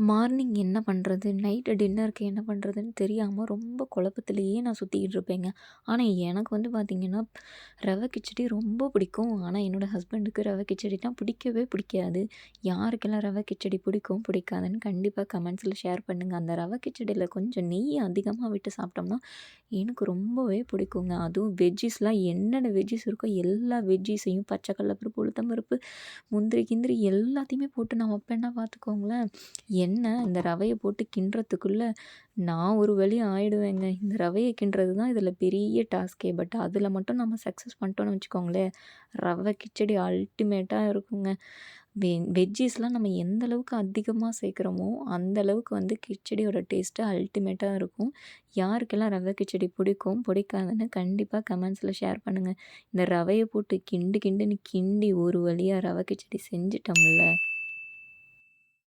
Morning என்ன பண்ணுறது? Night டின்னருக்கு என்ன பண்ணுறதுன்னு தெரியாம ரொம்ப குழப்பத்திலேயே நான் சுத்திக்கிட்டு இருப்பேங்க. ஆனா, எனக்கு வந்து பார்த்தீங்கன்னா, ரவை கிச்சடி ரொம்ப பிடிக்கும். ஆனா, என்னோட ஹஸ்பண்டுக்கு ரவை கிச்சடினா பிடிக்கவே பிடிக்காது. யாருக்கெல்லாம் ரவை கிச்சடி பிடிக்கும், பிடிக்காதுன்னு கண்டிப்பா கமெண்ட்ஸில ஷேர் பண்ணுங்க. அந்த ரவை கிச்சடியில கொஞ்சம் நெய் அதிகமா விட்டு சாப்பிட்டோம்னா, எனக்கு ரொம்பவே பிடிக்குங்க. அதுவும் வெஜ்ஜீஸ்லாம் என்னென்ன வெஜ்ஜீஸ் இருக்கோ எல்லா வெஜ்ஜீஸையும் பச்சை கடலப்பருப்பு, உளுத்தம் பருப்பு, முந்திரி கிந்திரி எல்லாத்தையுமே போட்டு நான் வைப்பேன்னா பார்த்துக்கோங்களேன். இந்த ரவைய போட்டு கிண்டுறதுக்குள்ள நான் ஒரு வழி ஆயிடுவேங்க. இந்த ரவைய கிண்டுறது தான் இதில பெரிய டாஸ்க்கே. பட் அதில மட்டும் நம்ம சக்ஸஸ் பண்ணிட்டோம்னு வச்சுக்கோங்களேன், ரவை கிச்சடி அல்டிமேட்டா இருக்குங்க. வெஜ்ஜீஸ்லாம் நம்ம எந்த அளவுக்கு அதிகமா சேர்க்குறோமோ, அந்த அளவுக்கு வந்து கிச்சடியோட டேஸ்ட்டு அல்டிமேட்டா இருக்கும். யாருக்கெல்லாம் ரவை கிச்சடி பிடிக்கும், பிடிக்காதுன்னு கண்டிப்பா கமெண்ட்ஸில ஷேர் பண்ணுங்க. இந்த ரவைய போட்டு கிண்டு கிண்டுன்னு கிண்டி ஒரு வழியா ரவை கிச்சடி செஞ்சுட்டோம்ல.